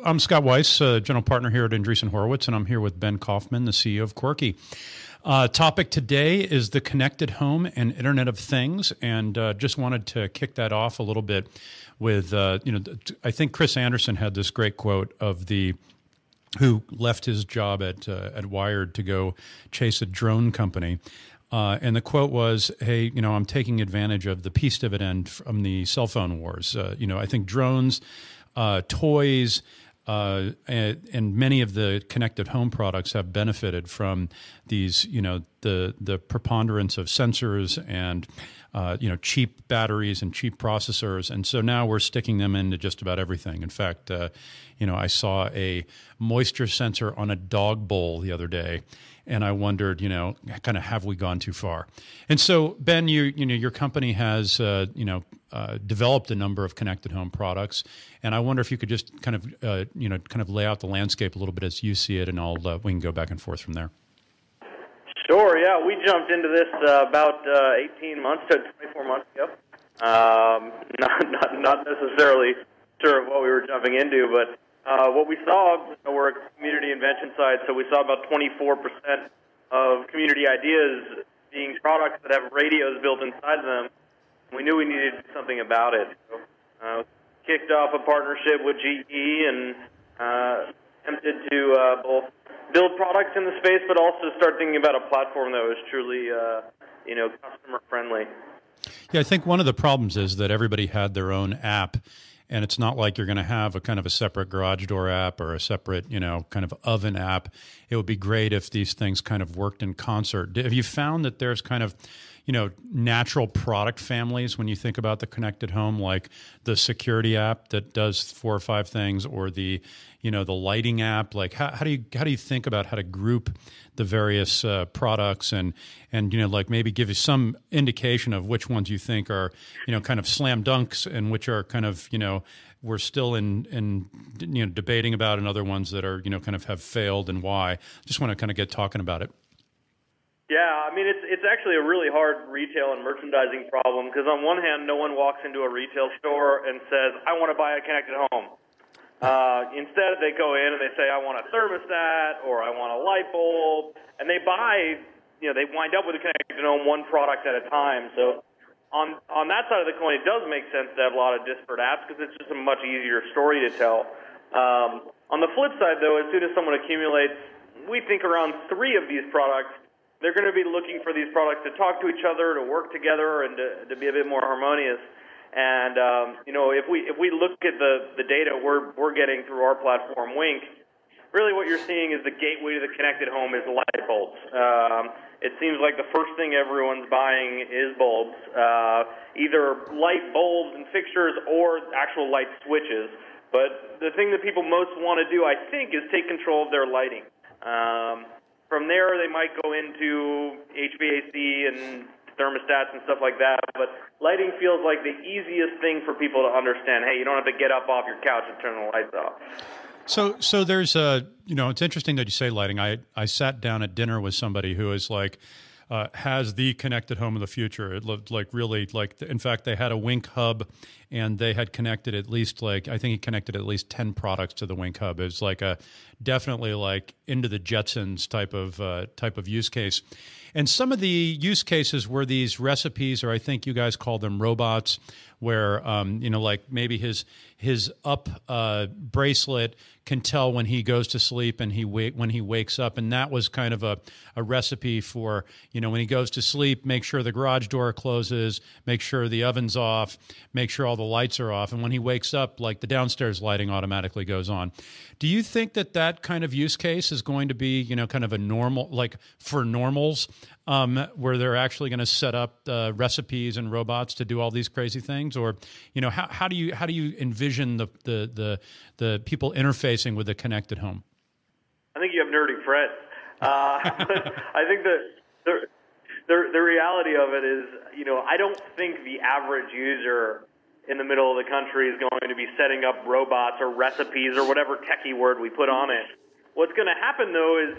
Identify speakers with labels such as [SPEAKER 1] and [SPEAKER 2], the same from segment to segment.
[SPEAKER 1] I'm Scott Weiss, General Partner here at Andreessen Horowitz, and I'm here with Ben Kaufman, the CEO of Quirky. Topic today is the connected home and Internet of Things, and just wanted to kick that off a little bit with, I think Chris Anderson had this great quote of who left his job at Wired to go chase a drone company. And the quote was, hey, I'm taking advantage of the peace dividend from the cell phone wars. I think drones, toys, and many of the connected home products have benefited from these, the preponderance of sensors and, cheap batteries and cheap processors. And so now we're sticking them into just about everything. In fact, I saw a moisture sensor on a dog bowl the other day, and I wondered, kind of, have we gone too far? And so, Ben, your company has, developed a number of connected home products, and I wonder if you could just kind of lay out the landscape a little bit as you see it, and we can go back and forth from there.
[SPEAKER 2] Sure. Yeah, we jumped into this about 18 months to 24 months ago. Not necessarily sure of what we were jumping into, but what we saw, we're a community invention site, so we saw about 24% of community ideas being products that have radios built inside of them. We knew we needed to do something about it. So, kicked off a partnership with GE and attempted to both build products in the space, but also start thinking about a platform that was truly, customer friendly.
[SPEAKER 1] Yeah, I think one of the problems is that everybody had their own app. And it's not like you're going to have a kind of a separate garage door app or a separate, kind of oven app. It would be great if these things kind of worked in concert. Have you found that there's kind of, natural product families when you think about the connected home, like the security app that does 4 or 5 things, or the lighting app? Like how do you think about how to group the various products and like maybe give you some indication of which ones you think are kind of slam dunks and which are kind of we're still in debating about, and other ones that are kind of have failed and why. Just want to kind of get talking about it.
[SPEAKER 2] Yeah, I mean, it's actually a really hard retail and merchandising problem, because on one hand, no one walks into a retail store and says, I want to buy a connected home. Instead, they go in and they say, I want a thermostat, or I want a light bulb, and they buy, they wind up with a connected home, one product at a time. So on that side of the coin, it does make sense to have a lot of disparate apps, because it's just a much easier story to tell. On the flip side, though, as soon as someone accumulates, we think around 3 of these products, they're going to be looking for these products to talk to each other, to work together, and to be a bit more harmonious. And if we look at the data we're getting through our platform, Wink, really what you're seeing is the gateway to the connected home is light bulbs. It seems like the first thing everyone's buying is bulbs, either light bulbs and fixtures or actual light switches. But the thing that people most want to do, I think, is take control of their lighting. From there, they might go into HVAC and thermostats and stuff like that, but lighting feels like the easiest thing for people to understand. Hey, you don't have to get up off your couch and turn the lights off.
[SPEAKER 1] So there's it's interesting that you say lighting. I sat down at dinner with somebody who is like, has the connected home of the future. It looked like really like, in fact, they had a Wink hub, and they had connected at least I think he connected at least 10 products to the Wink hub. It was like definitely like into the Jetsons type of use case. And some of the use cases were these recipes, or I think you guys call them robots, where like maybe his up bracelet can tell when he goes to sleep and when he wakes up, and that was kind of a recipe for when he goes to sleep, make sure the garage door closes, make sure the oven's off, make sure all the lights are off, and when he wakes up, like the downstairs lighting automatically goes on. Do you think that kind of use case is going to be kind of a normal, like for normals, where they're actually going to set up recipes and robots to do all these crazy things? Or how do you envision the people interfacing with the connected home?
[SPEAKER 2] I think you have nerdy friends. I think that the reality of it is, I don't think the average user in the middle of the country is going to be setting up robots or recipes or whatever techie word we put on it. What's going to happen, though, is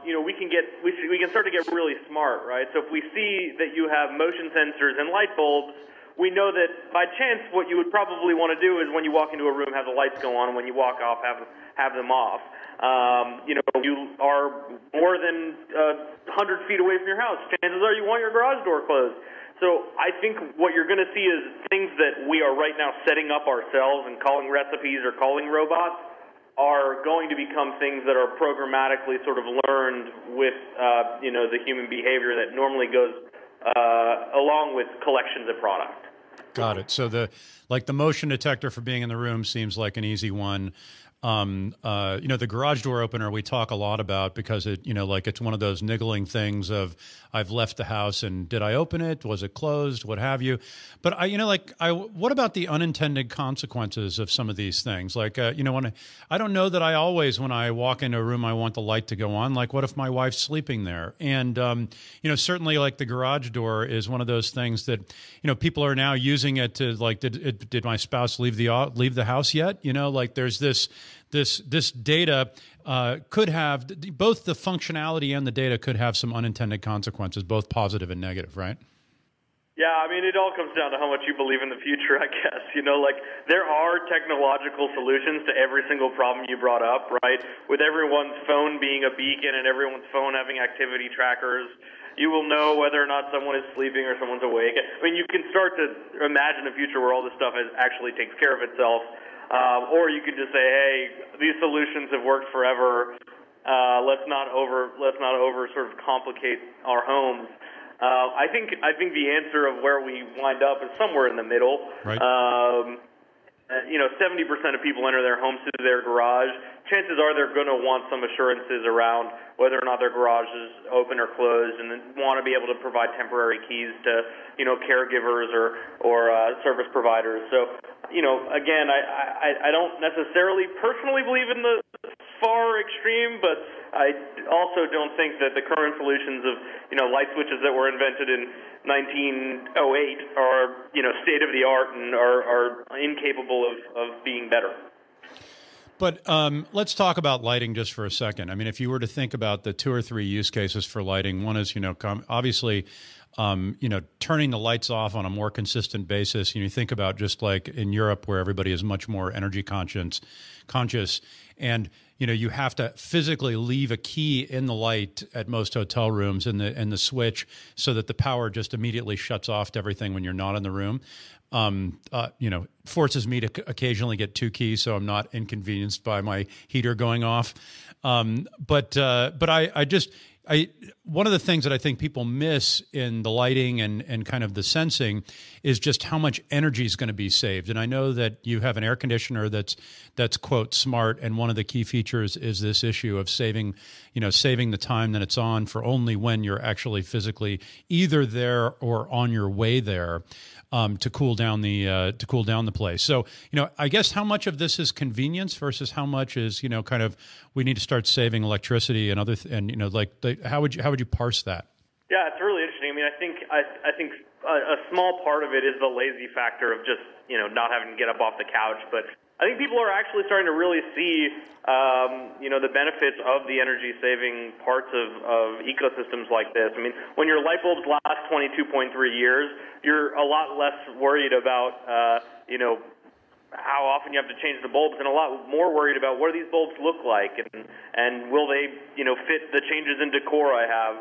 [SPEAKER 2] we can start to get really smart, right? So if we see that you have motion sensors and light bulbs, we know that by chance what you would probably want to do is when you walk into a room, have the lights go on, and when you walk off, have them off. You are more than 100 feet away from your house. Chances are you want your garage door closed. So I think what you're going to see is things that we are right now setting up ourselves and calling recipes or calling robots are going to become things that are programmatically sort of learned with, the human behavior that normally goes along with collections of product.
[SPEAKER 1] Got it. So the motion detector for being in the room seems like an easy one. The garage door opener we talk a lot about because it's one of those niggling things of I've left the house and did I open it? Was it closed? What have you? But what about the unintended consequences of some of these things? I don't know that I always, when I walk into a room, I want the light to go on. Like, what if my wife's sleeping there? And, certainly like the garage door is one of those things that, people are now using it to did my spouse leave the house yet? There's this data could have both the functionality and the data could have some unintended consequences, both positive and negative, right?
[SPEAKER 2] Yeah, I mean, it all comes down to how much you believe in the future, I guess. There are technological solutions to every single problem you brought up, right? With everyone's phone being a beacon and everyone's phone having activity trackers, you will know whether or not someone is sleeping or someone's awake. I mean, you can start to imagine a future where all this stuff actually takes care of itself. Or you could just say, hey, these solutions have worked forever. Let's not over sort of complicate our homes. I think the answer of where we wind up is somewhere in the middle.
[SPEAKER 1] Right.
[SPEAKER 2] 70% of people enter their homes through their garage. Chances are they're going to want some assurances around whether or not their garage is open or closed, and then want to be able to provide temporary keys to, caregivers or service providers. So, again, I don't necessarily personally believe in the far extreme, but I also don't think that the current solutions of, light switches that were invented in 1908 are, state of the art and are incapable of being better.
[SPEAKER 1] But let's talk about lighting just for a second. I mean, if you were to think about the 2 or 3 use cases for lighting, one is, obviously, turning the lights off on a more consistent basis. You think about just like in Europe where everybody is much more energy conscious, and you have to physically leave a key in the light at most hotel rooms in the switch so that the power just immediately shuts off to everything when you're not in the room. Forces me to occasionally get 2 keys so I'm not inconvenienced by my heater going off. But one of the things that I think people miss in the lighting and kind of the sensing is just how much energy is going to be saved. And I know that you have an air conditioner that's quote smart, and one of the key features is this issue of saving the time that it's on for only when you're actually physically either there or on your way there. To cool down the place. So, I guess how much of this is convenience versus how much is, kind of we need to start saving electricity and how would you parse that?
[SPEAKER 2] Yeah, it's really interesting. I mean, I think a small part of it is the lazy factor of just, not having to get up off the couch, but I think people are actually starting to really see, the benefits of the energy-saving parts of ecosystems like this. I mean, when your light bulbs last 22.3 years, you're a lot less worried about, how often you have to change the bulbs, and a lot more worried about what do these bulbs look like, and will they, fit the changes in decor I have,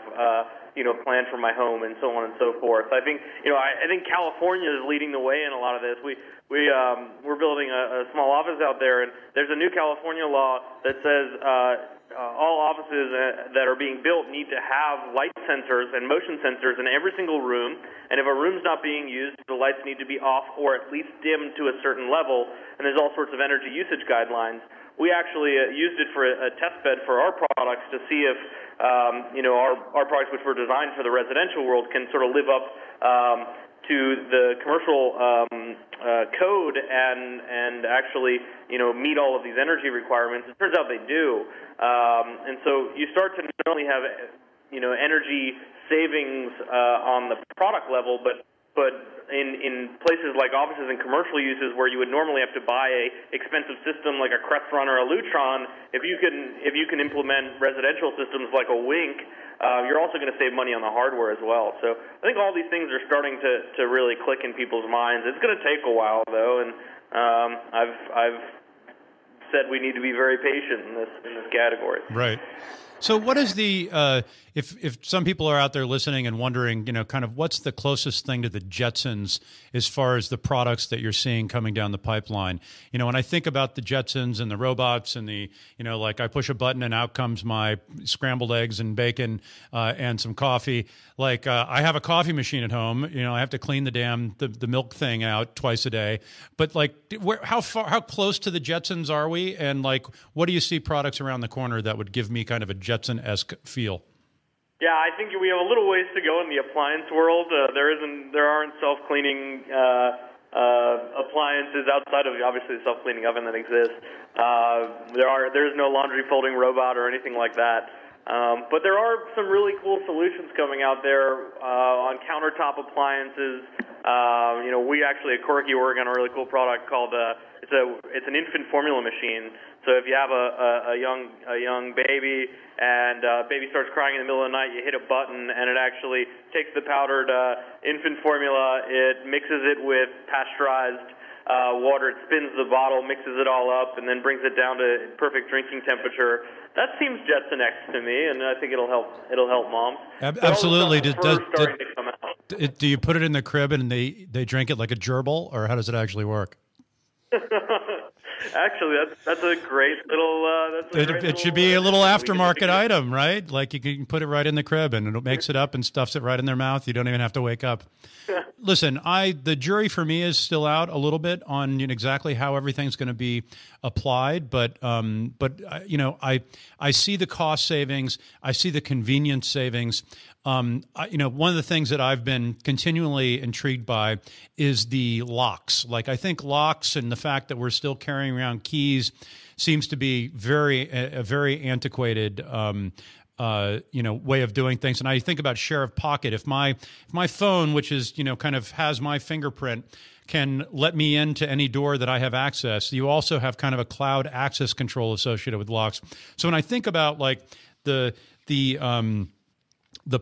[SPEAKER 2] planned for my home, and so on and so forth. I think, I think California is leading the way in a lot of this. We're building a small office out there, and there's a new California law that says all offices that are being built need to have light sensors and motion sensors in every single room, and if a room's not being used, the lights need to be off or at least dimmed to a certain level, and there's all sorts of energy usage guidelines. We actually used it for a test bed for our products to see if, our products, which were designed for the residential world, can sort of live up to the commercial code and actually, meet all of these energy requirements. It turns out they do. And so you start to not only have, energy savings on the product level, but in places like offices and commercial uses where you would normally have to buy a expensive system like a Crestron or a Lutron, if you can implement residential systems like a Wink, you're also going to save money on the hardware as well. So I think all these things are starting to really click in people's minds. It's going to take a while though, and I've said we need to be very patient in this category.
[SPEAKER 1] Right. So what is the if some people are out there listening and wondering, kind of what's the closest thing to the Jetsons as far as the products that you're seeing coming down the pipeline? When I think about the Jetsons and the robots and the, like I push a button and out comes my scrambled eggs and bacon and some coffee. Like I have a coffee machine at home. I have to clean the milk thing out twice a day. But like, how close to the Jetsons are we? And like, what do you see products around the corner that would give me kind of a Jetson-esque feel?
[SPEAKER 2] Yeah, I think we have a little ways to go in the appliance world. There aren't self-cleaning appliances outside of obviously the self-cleaning oven that exists. There's no laundry folding robot or anything like that. But there are some really cool solutions coming out there on countertop appliances. We actually at Quirky work on a really cool product called it's an infant formula machine. So if you have a young baby and baby starts crying in the middle of the night, you hit a button and it actually takes the powdered infant formula, it mixes it with pasteurized water, it spins the bottle, mixes it all up, and then brings it down to perfect drinking temperature. That seems Jetson-esque to me, and I think it'll help moms.
[SPEAKER 1] Absolutely. Do you put it in the crib and they drink it like a gerbil, or how does it actually work?
[SPEAKER 2] Actually, that's a great little.
[SPEAKER 1] It should be a little aftermarket item, right? Like you can put it right in the crib and it makes it up and stuffs it right in their mouth. You don't even have to wake up. Listen, the jury for me is still out a little bit on exactly how everything's going to be applied, but I see the cost savings, I see the convenience savings. One of the things that I've been continually intrigued by is the locks. Like I think locks and the fact that we're still carrying around keys seems to be a very antiquated way of doing things. And I think about share of pocket. If my phone, which is, kind of has my fingerprint, can let me into any door that I have access, you also have kind of a cloud access control associated with locks. So when I think about like the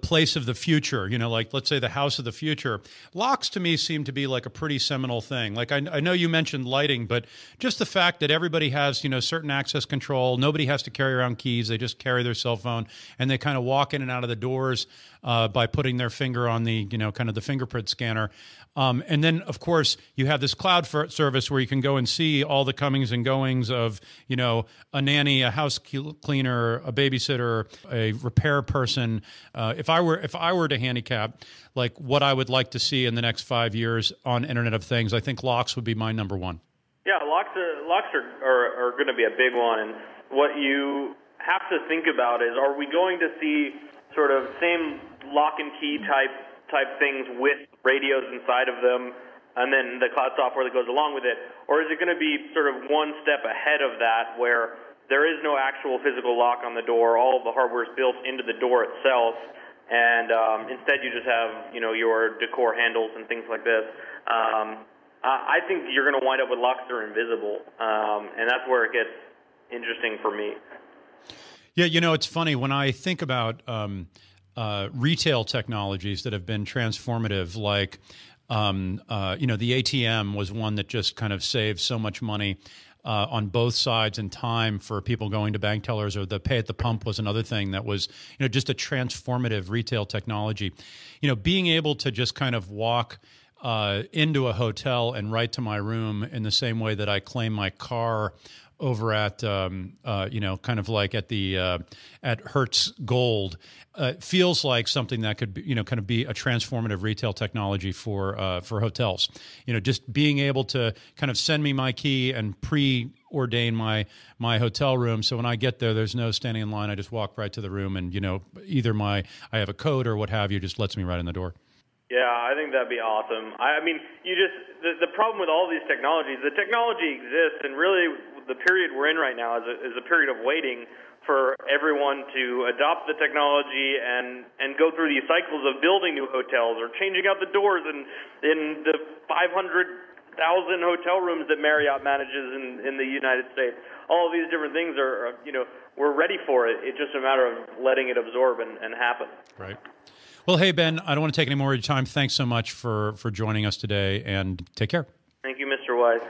[SPEAKER 1] place of the future, like let's say the house of the future, locks to me seem to be like a pretty seminal thing. Like I know you mentioned lighting, but just the fact that everybody has, certain access control, nobody has to carry around keys, they just carry their cell phone and they kind of walk in and out of the doors by putting their finger on the, kind of the fingerprint scanner. And then, of course, you have this cloud service where you can go and see all the comings and goings of, a nanny, a house cleaner, a babysitter, a repair person. If I were to handicap like what I would like to see in the next 5 years on Internet of Things, I think locks would be my number one. Yeah,
[SPEAKER 2] locks are going to be a big one. And what you have to think about is, are we going to see sort of same lock and key type things with radios inside of them and then the cloud software that goes along with it? Or is it going to be sort of one step ahead of that where there is no actual physical lock on the door, all of the hardware is built into the door itself, and instead you just have, your decor handles and things like this? I think you're going to wind up with locks that are invisible, and that's where it gets interesting for me.
[SPEAKER 1] Yeah, it's funny when I think about retail technologies that have been transformative, like the ATM was one that just kind of saved so much money on both sides and time for people going to bank tellers, or the pay at the pump was another thing that was just a transformative retail technology. Being able to just kind of walk into a hotel and right to my room in the same way that I claim my car over at kind of like at the at Hertz Gold, feels like something that could be, kind of be a transformative retail technology for hotels. Just being able to kind of send me my key and preordain my hotel room, so when I get there, there's no standing in line. I just walk right to the room, and either I have a code or what have you, just lets me right in the door.
[SPEAKER 2] Yeah, I think that'd be awesome. I mean, the problem with all these technologies, the technology exists, and really the period we're in right now is a period of waiting for everyone to adopt the technology and go through these cycles of building new hotels or changing out the doors in the 500,000 hotel rooms that Marriott manages in the United States. All of these different things are, we're ready for it. It's just a matter of letting it absorb and happen.
[SPEAKER 1] Right. Well, hey, Ben, I don't want to take any more of your time. Thanks so much for joining us today, and take care.
[SPEAKER 2] Thank you, Mr. Weiss.